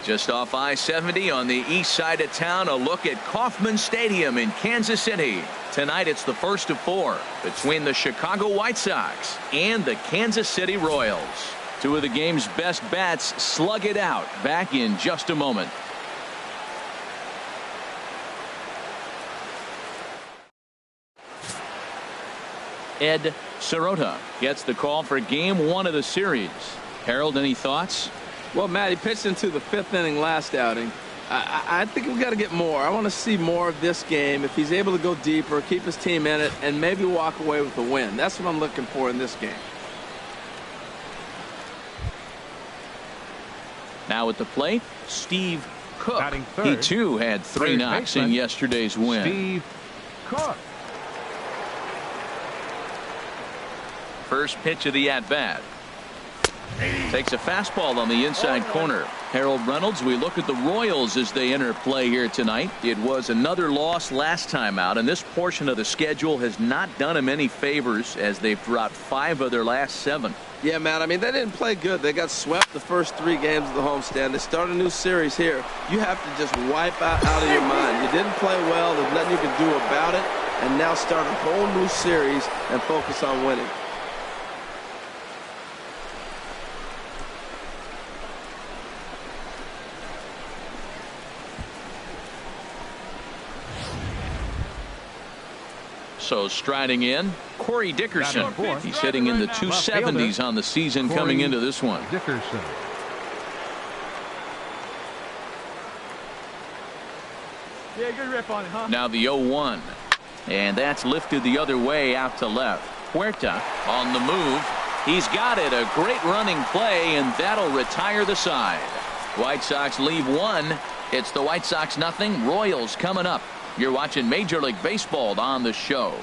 Just off I-70 on the east side of town, a look at Kauffman Stadium in Kansas City. Tonight it's the first of 4 between the Chicago White Sox and the Kansas City Royals. Two of the game's best bats slug it out. Back in just a moment. Ed Sirota gets the call for game 1 of the series. Harold, any thoughts? Well, Matt, he pitched into the 5th inning last outing. I think we've got to get more. I want to see more of this game. If he's able to go deeper, keep his team in it, and maybe walk away with a win. That's what I'm looking for in this game. Now at the plate, Steve Cook. He too had 3 knocks in yesterday's win. Steve Cook. First pitch of the at-bat. Takes a fastball on the inside corner. Harold Reynolds, we look at the Royals as they enter play here tonight. It was another loss last time out, and this portion of the schedule has not done them any favors as they've dropped 5 of their last 7. Yeah, Matt, I mean, they didn't play good. They got swept the first 3 games of the homestand. They start a new series here. You have to just wipe out of your mind. You didn't play well. There's nothing you can do about it. And now start a whole new series and focus on winning. So striding in, Corey Dickerson. He's hitting in the 270s on the season coming into this one. Dickerson. Yeah, good rip on it, huh? Now the 0-1. And that's lifted the other way out to left. Huerta on the move. He's got it. A great running play, and that'll retire the side. White Sox leave 1. It's the White Sox nothing. Royals coming up. You're watching Major League Baseball on the show.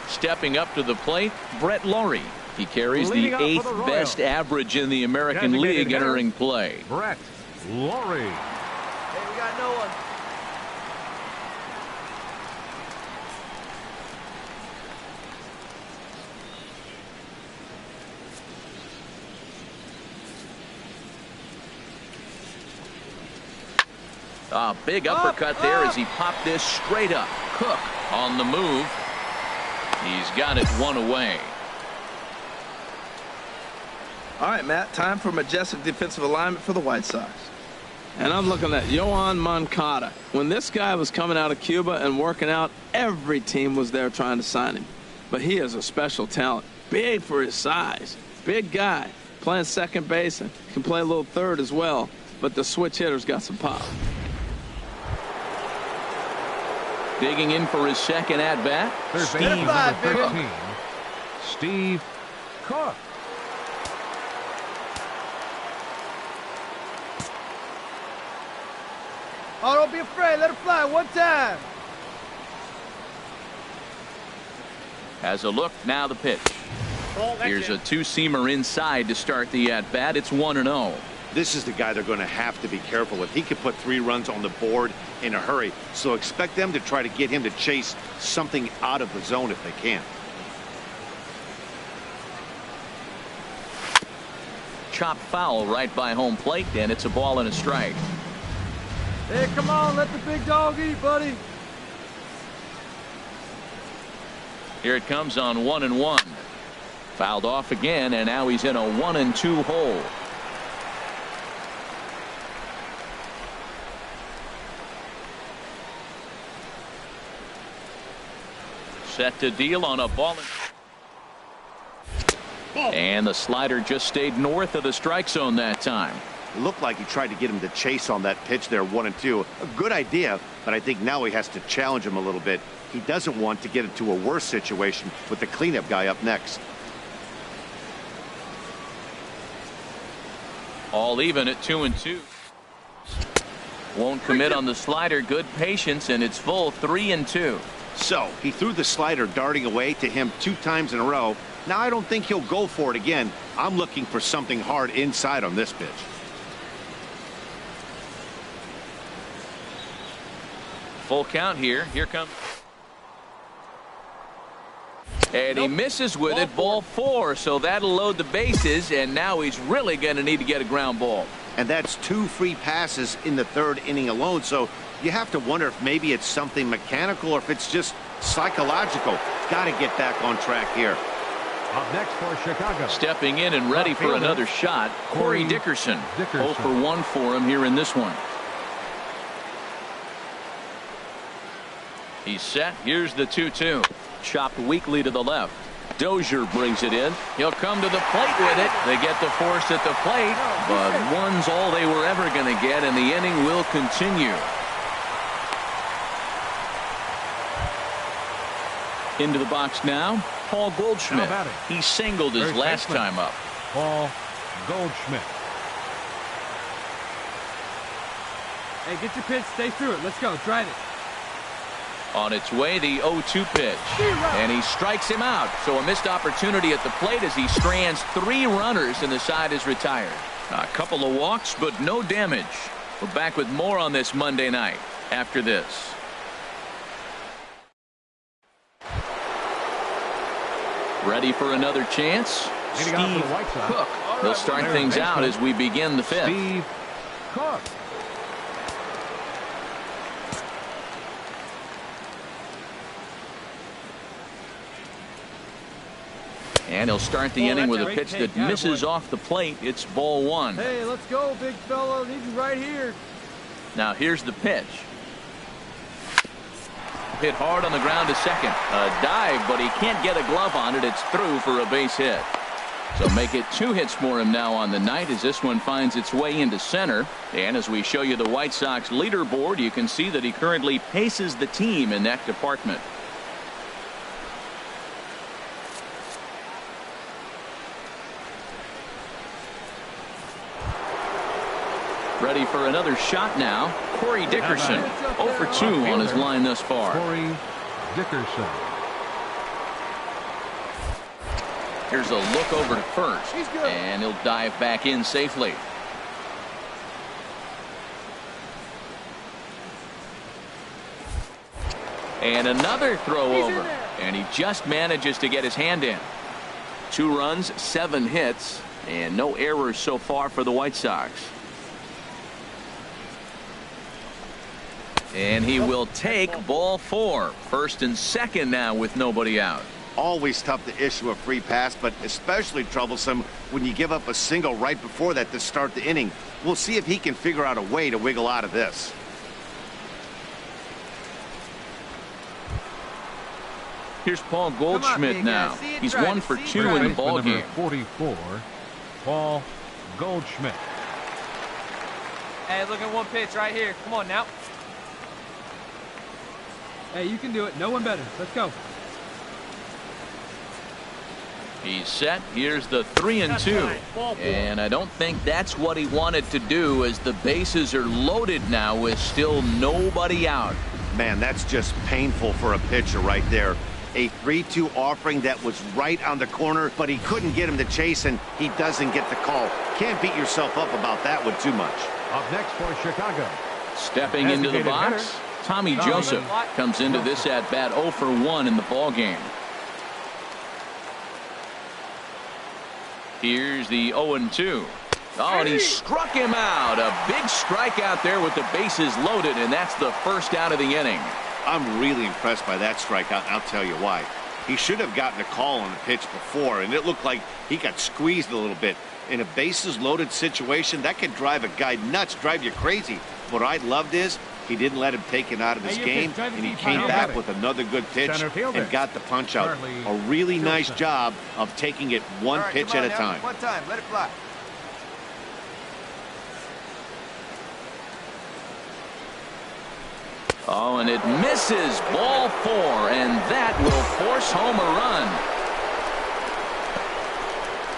Stepping up to the plate, Brett Lawrie. He carries the 8th best average in the American League entering play. Brett Lawrie. Hey, we got no one. A big uppercut there as he popped this straight up. Cook on the move. He's got it 1 away. All right, Matt, time for majestic defensive alignment for the White Sox. And I'm looking at Yoan Moncada. When this guy was coming out of Cuba and working out, every team was there trying to sign him. But he is a special talent. Big for his size. Big guy. Playing second base and can play a little third as well. But the switch hitter's got some pop. Digging in for his second at-bat, Steve Cook. Steve Cook. Oh, don't be afraid. Let it fly one time. Has a look. Now the pitch. Here's a 2-seamer inside to start the at-bat. It's 1-0. This is the guy they're going to have to be careful with. He could put 3 runs on the board in a hurry, so expect them to try to get him to chase something out of the zone if they can. Chop foul right by home plate, and it's a ball and a strike. Hey, come on, let the big dog eat, buddy. Here it comes on 1-1. Fouled off again, and now he's in a 1-2 hole. Set to deal on a ball. And the slider just stayed north of the strike zone that time. It looked like he tried to get him to chase on that pitch there, 1-2. A good idea, but I think now he has to challenge him a little bit. He doesn't want to get into a worse situation with the cleanup guy up next. All even at 2-2. Won't commit on the slider. Good patience, and it's full 3-2. So he threw the slider darting away to him 2 times in a row. Now I don't think he'll go for it again. I'm looking for something hard inside on this pitch. Full count here. Here comes. And he misses with it. Ball 4. So that'll load the bases. And now he's really going to need to get a ground ball. And that's 2 free passes in the 3rd inning alone. So you have to wonder if maybe it's something mechanical or if it's just psychological. Got to get back on track here. Up next for Chicago. Stepping in and ready for another shot, Corey Dickerson. 0 for 1 for him here in this one. He's set. Here's the 2-2. Chopped weakly to the left. Dozier brings it in. He'll come to the plate with it. They get the force at the plate, but one's all they were ever going to get, and the inning will continue. Into the box now, Paul Goldschmidt. He singled his last time up. Paul Goldschmidt. Hey, get your pitch. Stay through it. Let's go. Drive it. On its way, the 0-2 pitch. And he strikes him out. So a missed opportunity at the plate as he strands 3 runners and the side is retired. A couple of walks, but no damage. We're back with more on this Monday night after this. Ready for another chance? Steve Cook. He'll start things out as we begin the 5th. Steve Cook. And he'll start the inning with a pitch that misses off the plate. It's ball 1. Hey, let's go, big fella. Need you right here. Now here's the pitch. Hit hard on the ground to second. A dive, but he can't get a glove on it. It's through for a base hit. So make it 2 hits for him now on the night as this one finds its way into center. And as we show you the White Sox leaderboard, you can see that he currently paces the team in that department. Ready for another shot now. Corey Dickerson, 0 for 2 on his line thus far. Corey Dickerson. Here's a look over to first, and he'll dive back in safely. And another throw over, and he just manages to get his hand in. 2 runs, 7 hits, and no errors so far for the White Sox. And he will take ball 4. First and second now with nobody out. Always tough to issue a free pass, but especially troublesome when you give up a single right before that to start the inning. We'll see if he can figure out a way to wiggle out of this. Here's Paul Goldschmidt now. He's 1 for 2 in the ball game. 44, Paul Goldschmidt. Hey, look at one pitch right here. Come on now. Hey, you can do it. No one better. Let's go. He's set. Here's the 3-2. And I don't think that's what he wanted to do as the bases are loaded now with still nobody out. Man, that's just painful for a pitcher right there. A 3-2 offering that was right on the corner, but he couldn't get him to chase, and he doesn't get the call. Can't beat yourself up about that one too much. Up next for Chicago. Stepping into the box, Tommy Joseph comes into this at-bat 0 for 1 in the ball game. Here's the 0-2. Oh, and he struck him out. A big strikeout there with the bases loaded, and that's the first out of the inning. I'm really impressed by that strikeout, and I'll tell you why. He should have gotten a call on the pitch before, and it looked like he got squeezed a little bit. In a bases-loaded situation, that could drive a guy nuts, drive you crazy. What I loved is He didn't let him take it out of his game, and he came back with another good pitch and got the punch out. A really nice job of taking it one pitch at a time. One time, let it fly. Oh, and it misses. Ball 4, and that will force home a run.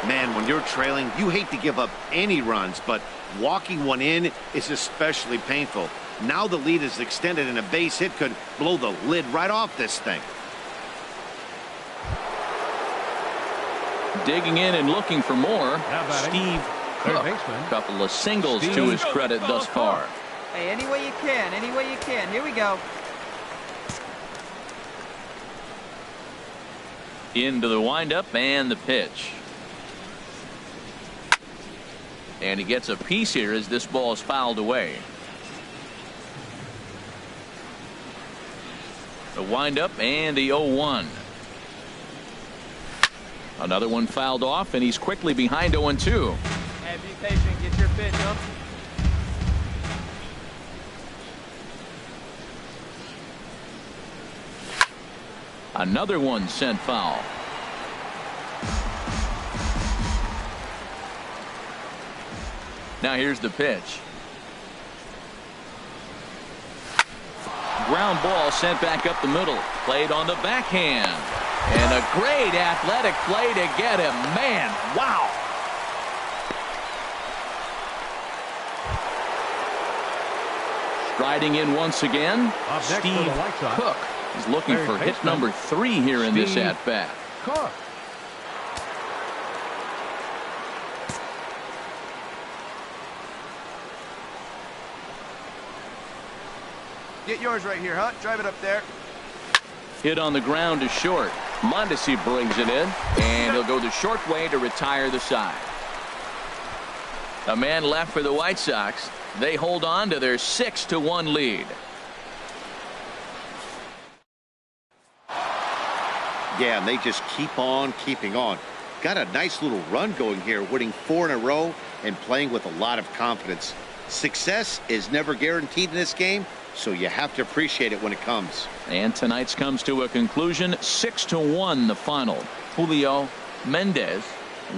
Man, when you're trailing, you hate to give up any runs, but walking one in is especially painful. Now the lead is extended, and a base hit could blow the lid right off this thing. Digging in and looking for more, Steve Cook. Couple of singles to his credit thus far. Hey, any way you can, any way you can. Here we go. Into the windup and the pitch. And he gets a piece here as this ball is fouled away. The windup and the 0-1. Another one fouled off, and he's quickly behind 0-2. Hey, be patient. Get your pitch, huh? Another one sent foul. Now here's the pitch. Ground ball sent back up the middle. Played on the backhand. And a great athletic play to get him. Man, wow. Striding in once again, Steve Cook. He's looking for hit number 3 here in this at-bat. Cook. Get yours right here, huh? Drive it up there. Hit on the ground to short. Mondesi brings it in, and he'll go the short way to retire the side. A man left for the White Sox. They hold on to their 6-1 lead. Yeah, and they just keep on keeping on. Got a nice little run going here, winning 4 in a row and playing with a lot of confidence. Success is never guaranteed in this game, so you have to appreciate it when it comes. And tonight's comes to a conclusion, 6-1 the final. Julio Mendez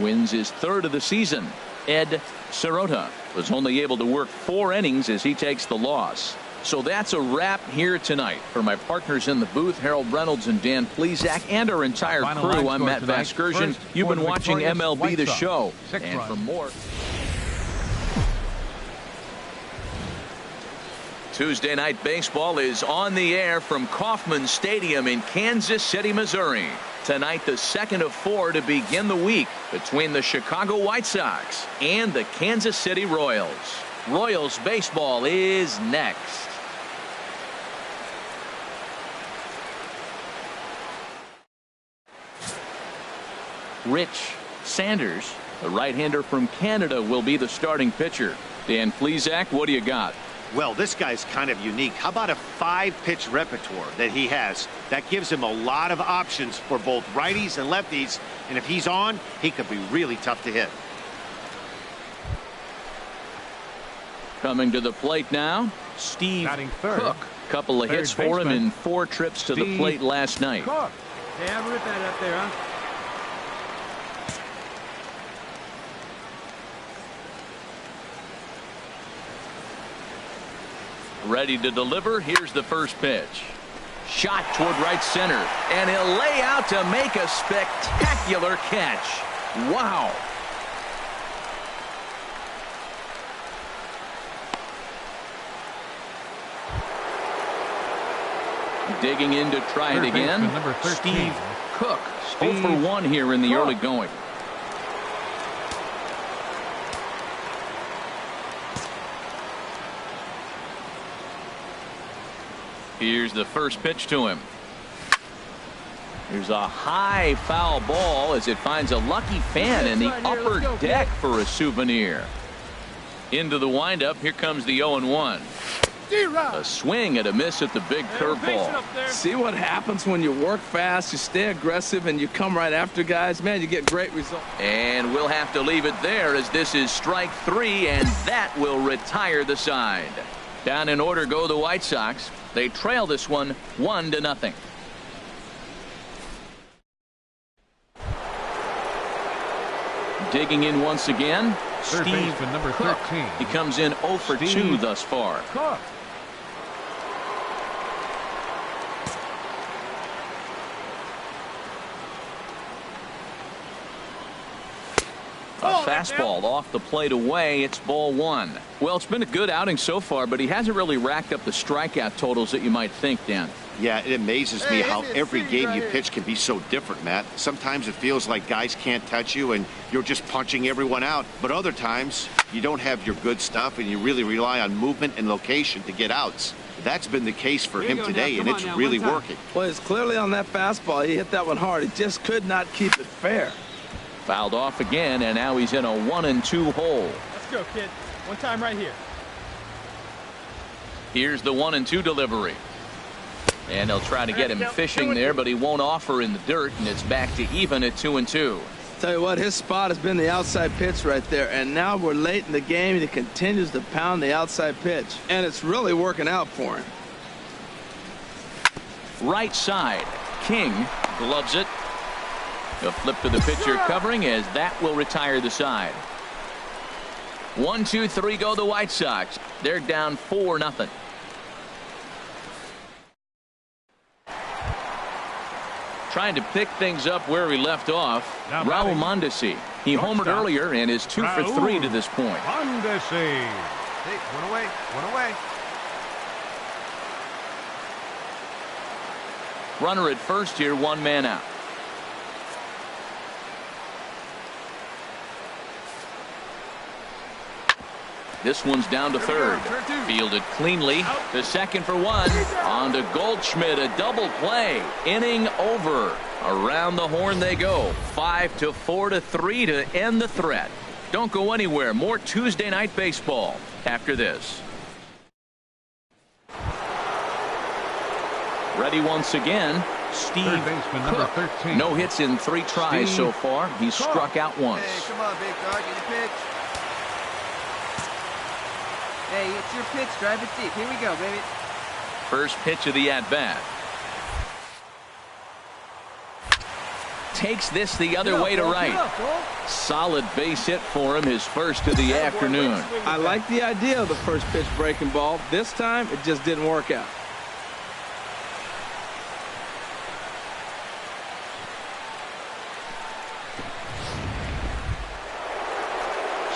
wins his 3rd of the season. Ed Sirota was only able to work 4 innings as he takes the loss. So that's a wrap here tonight. For my partners in the booth, Harold Reynolds and Dan Plesac, and our entire crew, I'm Matt Vasgersian. You've been watching MLB The Show. And for more, Tuesday Night Baseball is on the air from Kauffman Stadium in Kansas City, Missouri. Tonight, the 2nd of 4 to begin the week between the Chicago White Sox and the Kansas City Royals. Royals baseball is next. Rich Sanders, the right-hander from Canada, will be the starting pitcher. Dan Plesac, what do you got? Well, this guy's kind of unique. How about a 5-pitch repertoire that he has? That gives him a lot of options for both righties and lefties. And if he's on, he could be really tough to hit. Coming to the plate now, Steve Cook. Couple of hits for him in 4 trips to the plate last night. Cook. Hey, have a rip at it up there, huh? Ready to deliver. Here's the first pitch. Shot toward right center, and he'll lay out to make a spectacular catch. Wow. Digging in to try it again. Steve Cook. 0 for 1 here in the early going. Here's the first pitch to him. Here's a high foul ball as it finds a lucky fan in the upper deck for a souvenir. Into the windup. Here comes the 0-1. A swing and a miss at the big curveball. See what happens when you work fast, you stay aggressive, and you come right after guys? Man, you get great results. And we'll have to leave it there as this is strike 3, and that will retire the side. Down in order go the White Sox. They trail this one 1-0. Digging in once again, Third Steve baseman, number Cook. 13. He comes in 0 for 2 thus far. Cook. A fastball off the plate away. It's ball 1. Well, it's been a good outing so far, but he hasn't really racked up the strikeout totals that you might think, Dan. Yeah, it amazes me how every game right you here. pitch can be so different, Matt. Sometimes it feels like guys can't touch you and you're just punching everyone out. But other times, you don't have your good stuff and you really rely on movement and location to get outs. That's been the case for him today, and it's really working. Well, it's clearly on that fastball. He hit that one hard. He just could not keep it fair. Fouled off again, and now he's in a 1-2 hole. Let's go, kid. One time right here. Here's the 1-2 delivery. And they'll try to get him fishing there, but he won't offer in the dirt, and it's back to even at 2-2. Tell you what, his spot has been the outside pitch right there, and now we're late in the game, and he continues to pound the outside pitch, and it's really working out for him. Right side. King gloves it. A flip to the pitcher covering as that will retire the side. 1-2-3 go the White Sox. They're down 4-0. Trying to pick things up where he left off. Now Raul batting. Mondesi. He homered Shortstop. earlier and is 2 for 3 to this point. Mondesi. Hey, one away, one away. Runner at first here, 1 man out. This one's down to third. Fielded cleanly to second for 1. On to Goldschmidt, a double play. Inning over. Around the horn they go. 5-4-3 to end the threat. Don't go anywhere. More Tuesday night baseball after this. Ready once again. Steve Third baseman, number Cook. 13. No hits in 3 tries so far. He's struck out once. Hey, come on, big dog, get your pitch. Hey, it's your pitch. Drive it deep. Here we go, baby. First pitch of the at-bat. Takes this the other way to right. Solid base hit for him, his first of the afternoon. I like the idea of the first pitch breaking ball. This time, it just didn't work out.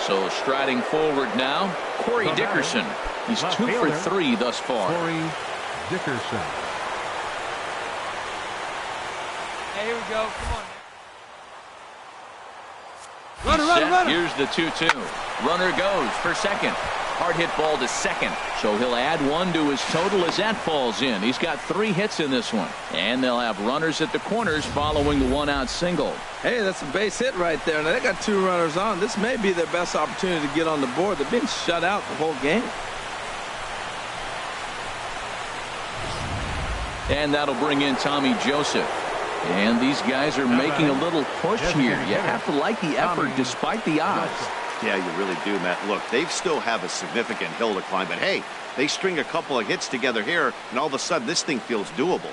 So striding forward now, Corey Dickerson. He's 2 for 3 thus far. Corey Dickerson. Hey, here we go. Come on. Set. Here's the 2-2. Runner goes for second. Hard hit ball to second. So he'll add 1 to his total as that falls in. He's got 3 hits in this one. And they'll have runners at the corners following the 1-out single. Hey, that's a base hit right there. Now, they got 2 runners on. This may be their best opportunity to get on the board. They've been shut out the whole game. And that'll bring in Tommy Joseph. And these guys are making a little push here. You have to like the effort despite the odds. Yeah, you really do, Matt. Look, they still have a significant hill to climb, but hey, they string a couple of hits together here, and all of a sudden this thing feels doable.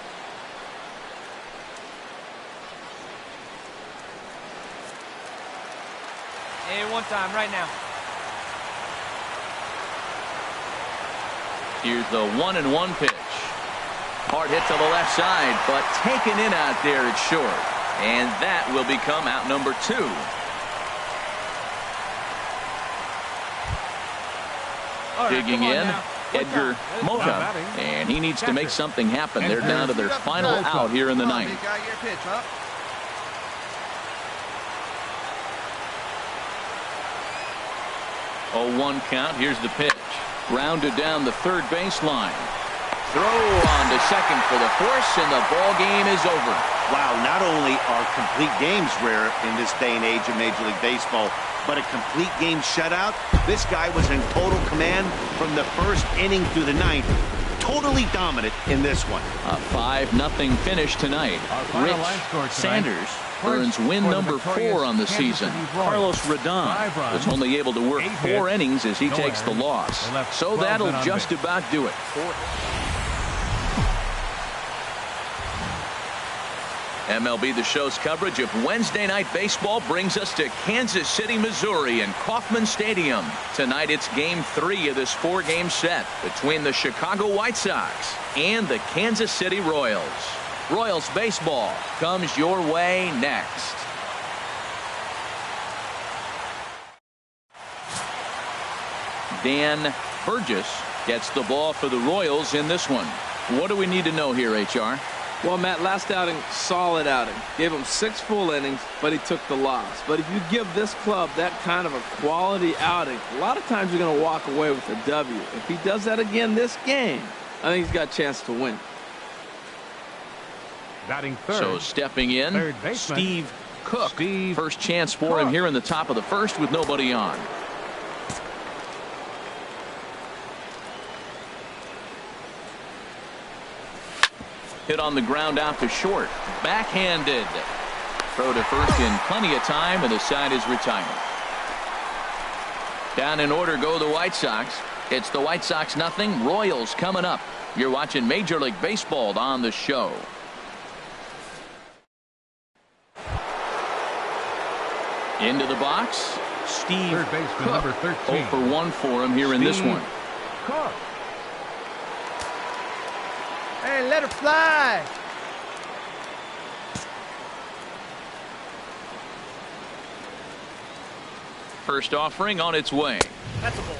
Hey, one time right now. Here's the 1-1 pitch. Hard hit to the left side, but taken in out there at short. And that will become out number 2. Digging in, Edgar Mota. And he needs to make something happen. They're down to their final out here in the ninth. Big guy, get your pitch, huh? 0-1 count. Here's the pitch. Grounded down the third baseline. Throw on to second for the force, and the ball game is over. Wow, not only are complete games rare in this day and age of Major League Baseball, but a complete game shutout. This guy was in total command from the first inning through the ninth. totally dominant in this one. A 5-0 finish tonight. final line score Rich tonight. Sanders First, earns win for the number victorious 4 on the Kansas season. City Royals. Carlos Rodon 5 runs, was only able to work 8 4 hits, innings as he no takes the errors. loss. They left So 12 that'll men on just base. about do it. MLB The Show's coverage of Wednesday Night Baseball brings us to Kansas City, Missouri and Kauffman Stadium. Tonight it's Game 3 of this 4-game set between the Chicago White Sox and the Kansas City Royals. Royals baseball comes your way next. Dan Burgess gets the ball for the Royals in this one. What do we need to know here, HR? Well, Matt, last outing, solid outing. Gave him 6 full innings, but he took the loss. But if you give this club that kind of a quality outing, a lot of times you're going to walk away with a W. If he does that again this game, I think he's got a chance to win. Batting third. So stepping in, third baseman, Steve Cook. Steve First chance for him Cook. here in the top of the first with nobody on. Hit on the ground out to short. Backhanded. Throw to first in plenty of time, and the side is retired. Down in order go the White Sox. It's the White Sox nothing. Royals coming up. You're watching Major League Baseball on the show. Into the box. Steve Third baseman, Cook. number 13. 0 for 1 for him here in this Steve one. Cook. Hey, let her fly. First offering on its way.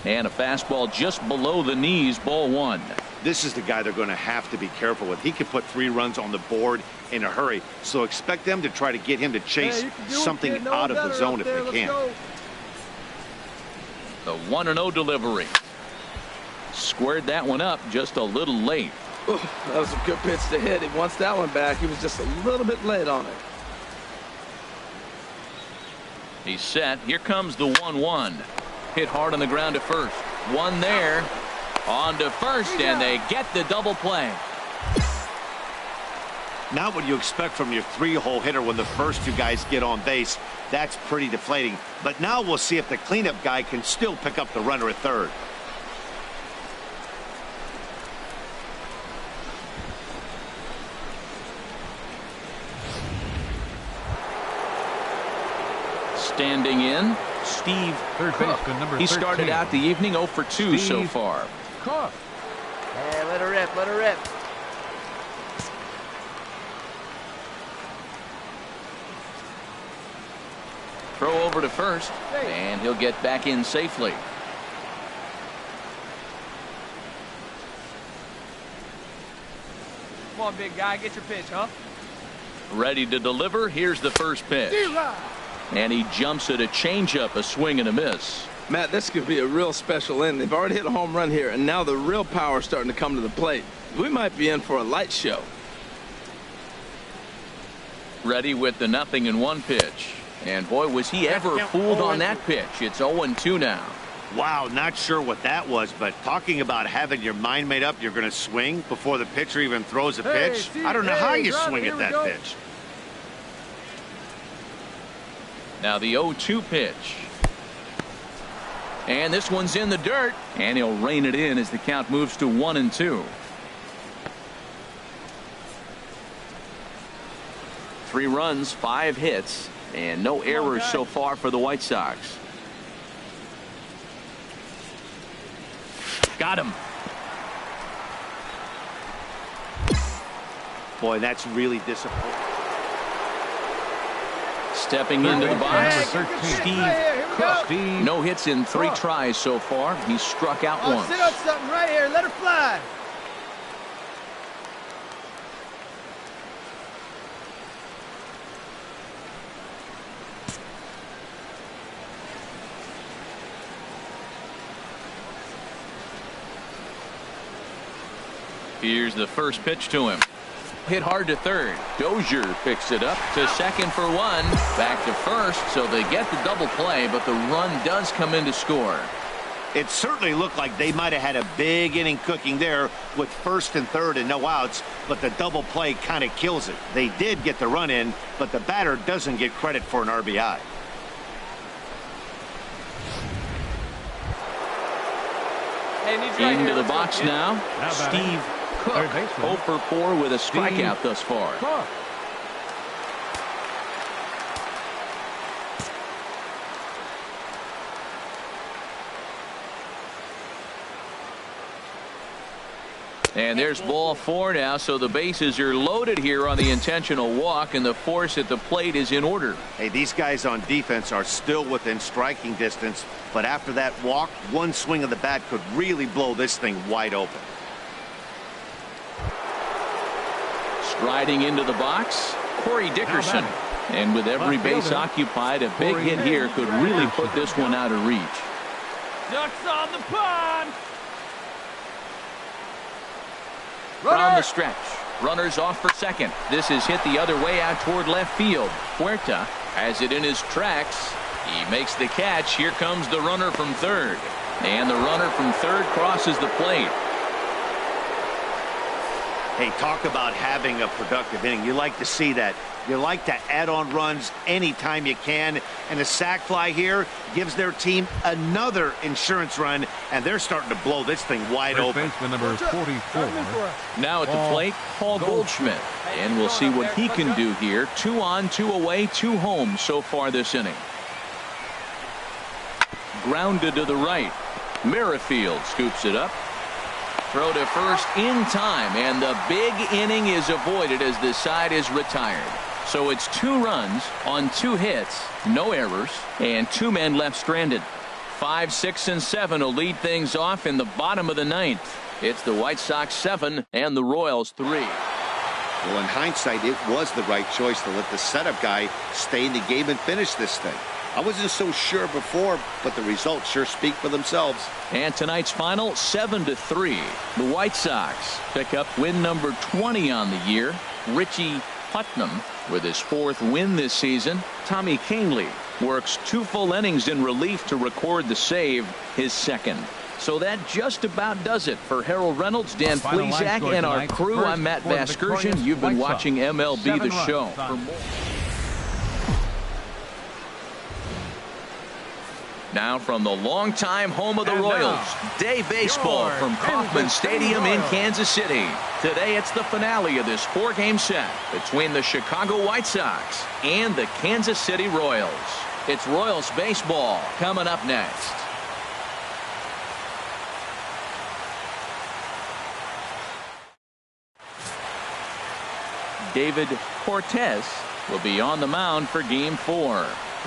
And a fastball just below the knees, ball 1. This is the guy they're going to have to be careful with. He could put 3 runs on the board in a hurry. So expect them to try to get him to chase Hey, you can do it, something kid. No out of the better zone up if there. they Let's can. go. The 1-0 delivery. Squared that one up just a little late. Ooh, that was a good pitch to hit. He wants that one back. He was just a little bit late on it. He's set. Here comes the 1-1. Hit hard on the ground to first. One there. On to first, and they get the double play. Not what you expect from your 3-hole hitter when the first 2 guys get on base. That's pretty deflating. But now we'll see if the cleanup guy can still pick up the runner at third. Standing in, Steve Third Cook. baseman, number He started 13. out the evening 0 for 2 so Steve far. Cook. Hey, let her rip, let her rip. Throw over to first, and he'll get back in safely. Come on, big guy, get your pitch, huh? Ready to deliver. Here's the first pitch. And he jumps at a changeup, a swing and a miss. Matt, this could be a real special inning. They've already hit a home run here, and now the real power is starting to come to the plate. We might be in for a light show. Ready with the 0-1 pitch. And boy, was he ever fooled on that pitch. It's 0-2 now. Wow, not sure what that was, but talking about having your mind made up you're going to swing before the pitcher even throws a Hey, pitch. see, I don't know how hey, you drive it, swing here at we that go. pitch. Now the 0-2 pitch. And this one's in the dirt. And he'll rein it in as the count moves to 1-2. 3 runs, 5 hits, and no errors so far for the White Sox. Got him. Boy, that's really disappointing. Stepping into the box, Number 13. Steve Right here we Cook. go. Steve No hits in 3 Cook. tries so far. He's struck out Oh, once. sit up something right here. Let her fly. Here's the first pitch to him. Hit hard to third. Dozier picks it up to second for 1. Back to first, so they get the double play, but the run does come in to score. It certainly looked like they might have had a big inning cooking there with first and third and no outs, but the double play kind of kills it. They did get the run in, but the batter doesn't get credit for an RBI. Into the box now, Steve Cook, 0 for 4 with a strikeout thus far. And there's ball 4 now, so the bases are loaded here on the intentional walk, and the force at the plate is in order. Hey, these guys on defense are still within striking distance, but after that walk, one swing of the bat could really blow this thing wide open. Striding into the box, Corey Dickerson. And with every base occupied, a big hit here could really put this one out of reach. Ducks on the pond. From the stretch, runners off for second. This is hit the other way out toward left field. Huerta has it in his tracks. He makes the catch. Here comes the runner from third. And the runner from third crosses the plate. Hey, talk about having a productive inning. You like to see that. You like to add on runs anytime you can. And a sac fly here gives their team another insurance run, and they're starting to blow this thing wide open. Baseman number 44. Now at the plate, Paul Goldschmidt. And we'll see what he can do here. 2 on, 2 away, 2 home so far this inning. Grounded to the right. Merrifield scoops it up. Throw to first in time, and the big inning is avoided as the side is retired. So it's 2 runs on 2 hits, no errors, and 2 men left stranded. 5, 6, and 7 will lead things off in the bottom of the 9th. It's the White Sox 7 and the Royals 3. Well, in hindsight, it was the right choice to let the setup guy stay in the game and finish this thing. I wasn't so sure before, but the results sure speak for themselves. And tonight's final, 7-3. The White Sox pick up win number 20 on the year. Richie Putnam with his 4th win this season. Tommy Kahnle works 2 full innings in relief to record the save, his 2nd. So that just about does it for Harold Reynolds, Dan Plesac, and our crew. I'm Matt Vasgersian. You've been watching MLB The Show. For more. Now from the longtime home of the Royals, day baseball from Kauffman Stadium in Kansas City. Today it's the finale of this 4-game set between the Chicago White Sox and the Kansas City Royals. It's Royals baseball coming up next. David Cortez will be on the mound for Game 4.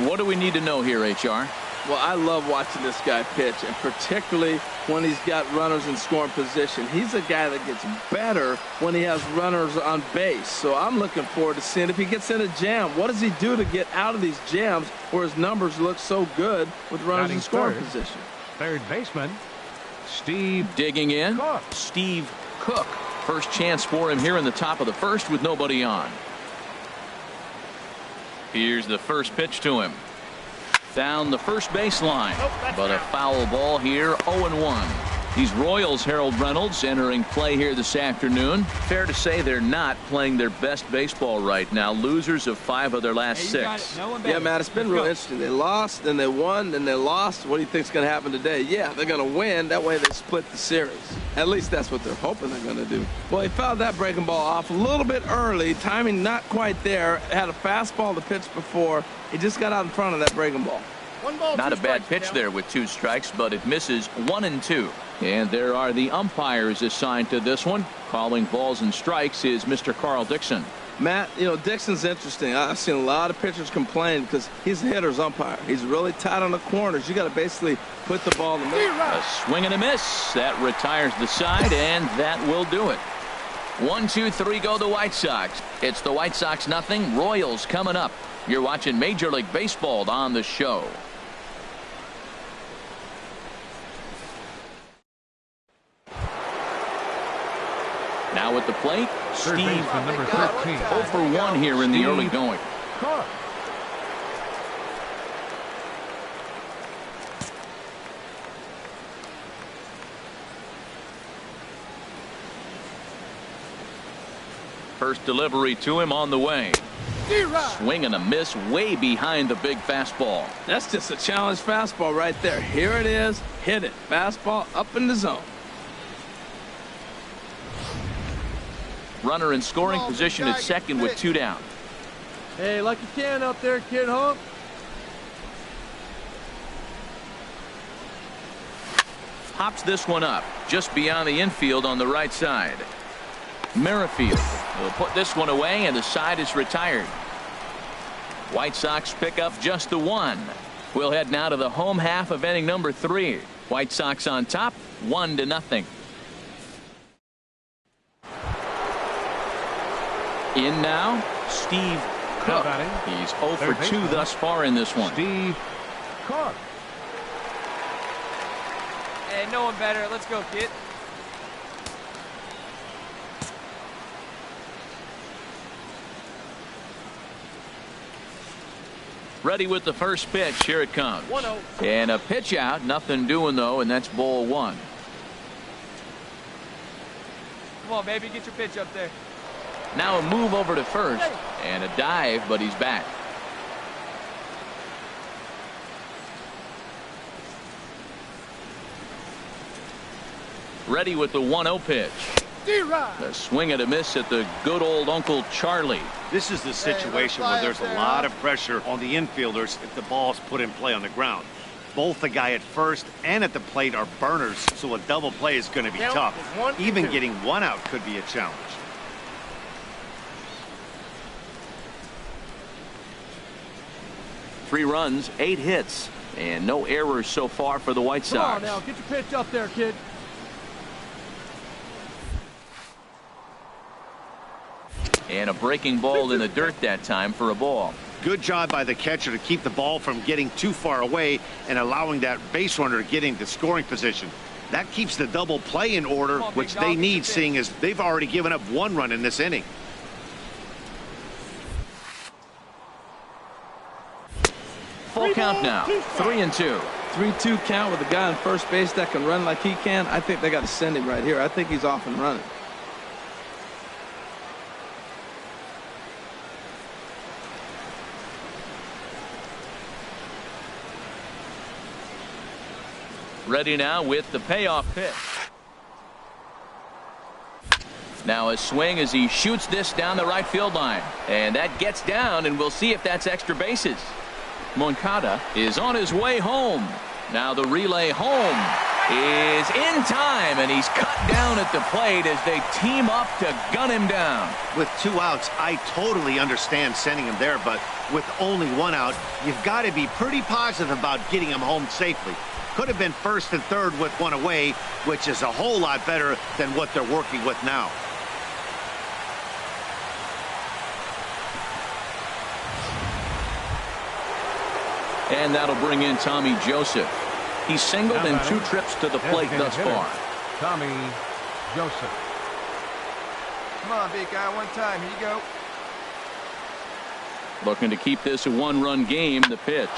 What do we need to know here, HR? Well, I love watching this guy pitch, and particularly when he's got runners in scoring position. He's a guy that gets better when he has runners on base. So I'm looking forward to seeing if he gets in a jam. What does he do to get out of these jams where his numbers look so good with runners in scoring position? Third baseman, Steve. Digging in, Cook. Steve Cook. First chance for him here in the top of the 1st with nobody on. Here's the first pitch to him. Down the first baseline, but a foul ball here, 0-1. These Royals, Harold Reynolds, entering play here this afternoon. Fair to say they're not playing their best baseball right now. Losers of 5 of their last 6. Yeah, Matt, it's been real interesting. They lost, then they won, then they lost. What do you think's going to happen today? Yeah, they're going to win. That way they split the series. At least that's what they're hoping they're going to do. Well, he fouled that breaking ball off a little bit early. Timing not quite there. Had a fastball to pitch before. He just got out in front of that breaking ball. Not a bad pitch there with 2 strikes, but it misses 1 and 2. And there are the umpires assigned to this one. Calling balls and strikes is Mr. Carl Dixon. Matt, you know, Dixon's interesting. I've seen a lot of pitchers complain because he's a hitter's umpire. He's really tight on the corners. You got to basically put the ball in the middle. A swing and a miss. That retires the side, and that will do it. 1, 2, 3 go the White Sox. It's the White Sox nothing. Royals coming up. You're watching Major League Baseball on the show. Now at the plate, Third Steve baseman, number 13. 0 for 1 here in the early going. Cook. First delivery to him on the way. Swing and a miss way behind the big fastball. That's just a challenge fastball right there. Here it is. Hit it. Fastball up in the zone. Runner in scoring position at second with 2 down. Hey, like you can up there, kid, huh? Pops this one up just beyond the infield on the right side. Merrifield will put this one away, and the side is retired. White Sox pick up just the 1. We'll head now to the home half of inning number 3. White Sox on top, 1-0. In now, Steve Cook. He's 0 for 2 thus far in this one. Steve Cook. Hey, no one better. Let's go, kid. Ready with the first pitch. Here it comes. 1-0. And a pitch out. Nothing doing, though, and that's ball 1. Come on, baby. Get your pitch up there. Now a move over to first. And a dive, but he's back. Ready with the 1-0 pitch. A swing and a miss at the good old Uncle Charlie. This is the situation where there's a lot of pressure on the infielders if the ball's put in play on the ground. Both the guy at first and at the plate are burners, so a double play is going to be tough. Even getting 1 out could be a challenge. Three runs, 8 hits, and no errors so far for the White Sox. Come on now, get your pitch up there, kid. And a breaking ball in the dirt that time for a ball. Good job by the catcher to keep the ball from getting too far away and allowing that base runner to get into scoring position. That keeps the double play in order, which they need, seeing as they've already given up 1 run in this inning. Full count now, 3-2. 3-2 count with a guy on first base that can run like he can. I think they got to send him right here. I think he's off and running. Ready now with the payoff pitch. Now a swing as he shoots this down the right field line. And that gets down, and we'll see if that's extra bases. Moncada is on his way home. Now the relay home is in time, and he's cut down at the plate as they team up to gun him down. With 2 outs, I totally understand sending him there, but with only 1 out, you've got to be pretty positive about getting him home safely. Could have been first and third with 1 away, which is a whole lot better than what they're working with now. And that'll bring in Tommy Joseph. He's singled in 2 trips to the plate thus far. Tommy Joseph. Come on, big guy, 1 time. Here you go. Looking to keep this a 1-run game. The pitch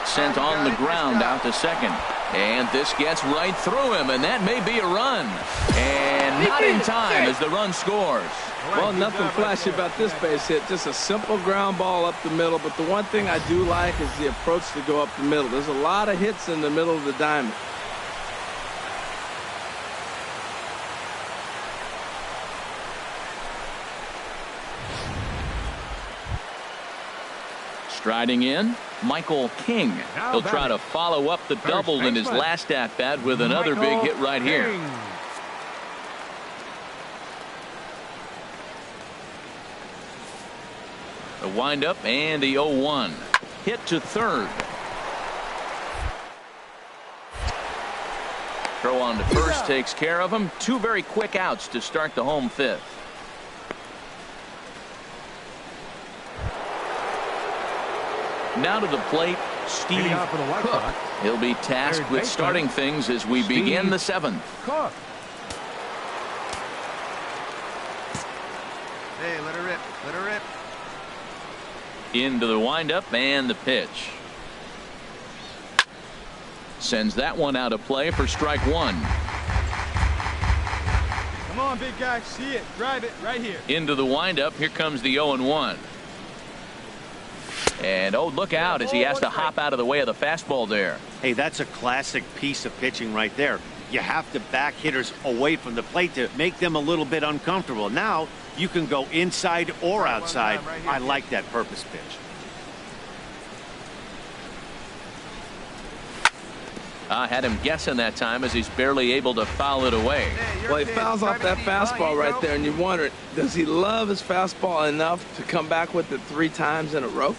sent on the ground out to second. And this gets right through him, and that may be a run. And not in time as the run scores. Well, nothing flashy about this base hit. Just a simple ground ball up the middle. But the one thing I do like is the approach to go up the middle. There's a lot of hits in the middle of the diamond. Striding in, Michael King. He'll try to follow up the double in his last at-bat with another big hit right here. The windup and the 0-1. Hit to third. Throw on to first takes care of him. 2 very quick outs to start the home 5th. Now to the plate, Steve Cook. He'll be tasked with starting things as we begin the 7th. Cook. Hey, let her rip. Let her rip. Into the windup and the pitch. Sends that one out of play for strike 1. Come on, big guy. See it. Drive it right here. Into the windup. Here comes the 0-1. And, oh, look out as he has to hop out of the way of the fastball there. Hey, that's a classic piece of pitching right there. You have to back hitters away from the plate to make them a little bit uncomfortable. Now you can go inside or outside. I like that purpose pitch. I had him guessing that time as he's barely able to foul it away. Well, he fouls off that fastball right there, and you wonder, does he love his fastball enough to come back with it 3 times in a row?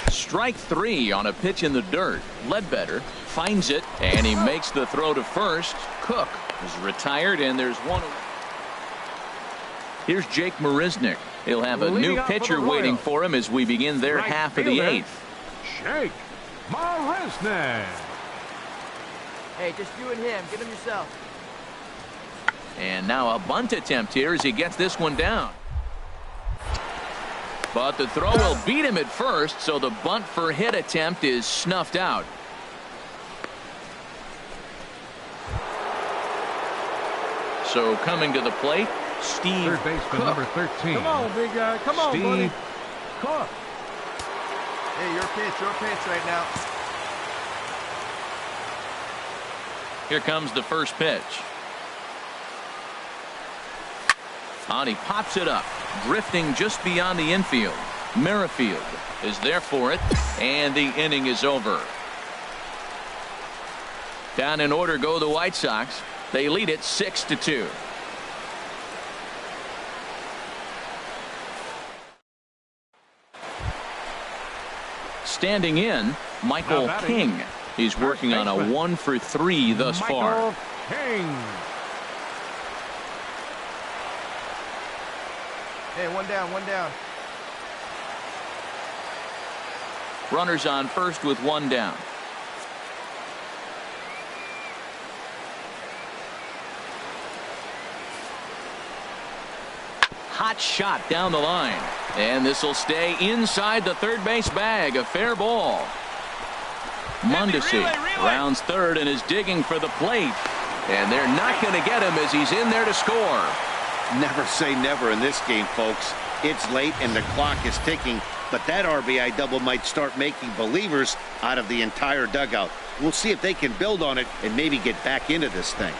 Strike 3 on a pitch in the dirt. Ledbetter finds it, and he makes the throw to first. Cook is retired, and there's one. Here's Jake Marisnick. He'll have a new pitcher waiting for him as we begin their half of the 8th. Jake Marisnick. Hey, just you and him. Get him yourself. And now a bunt attempt here as he gets this one down. But the throw will beat him at first, so the bunt for hit attempt is snuffed out. So coming to the plate, Steve Third baseman Cook. number 13. Come on, big guy. Come on, Steve buddy. Cook. Hey, your pitch right now. Here comes the first pitch. And he pops it up, drifting just beyond the infield. Merrifield is there for it, and the inning is over. Down in order go the White Sox. They lead it 6-2. Standing in, Michael King. He's working on a 1-for-3 thus far. King. Hey, one down, one down. Runners on first with 1 down. Hot shot down the line. And this will stay inside the third base bag. A fair ball. Mondesi rounds third and is digging for the plate. And they're not going to get him as he's in there to score. Never say never in this game, folks. It's late and the clock is ticking, but that RBI double might start making believers out of the entire dugout. We'll see if they can build on it and maybe get back into this thing.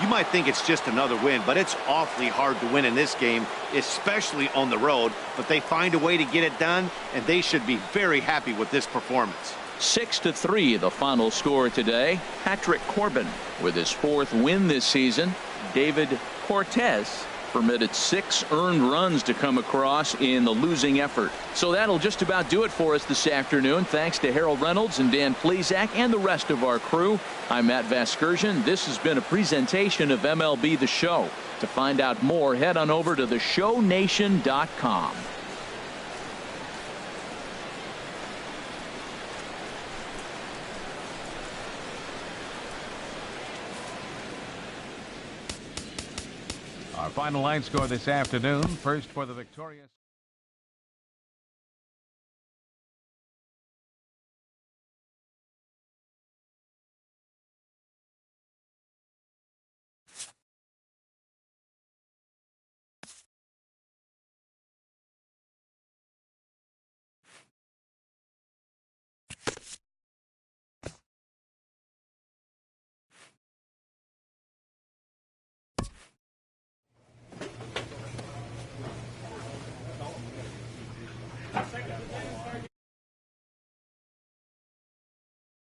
You might think it's just another win, but it's awfully hard to win in this game, especially on the road. But they find a way to get it done, and they should be very happy with this performance. 6-3 the final score today. Patrick Corbin with his 4th win this season. David Cortez permitted 6 earned runs to come across in the losing effort. So that'll just about do it for us this afternoon. Thanks to Harold Reynolds and Dan Plesac and the rest of our crew. I'm Matt Vasgersian. This has been a presentation of MLB The Show. To find out more, head on over to theshownation.com. Our final line score this afternoon. First for the victorious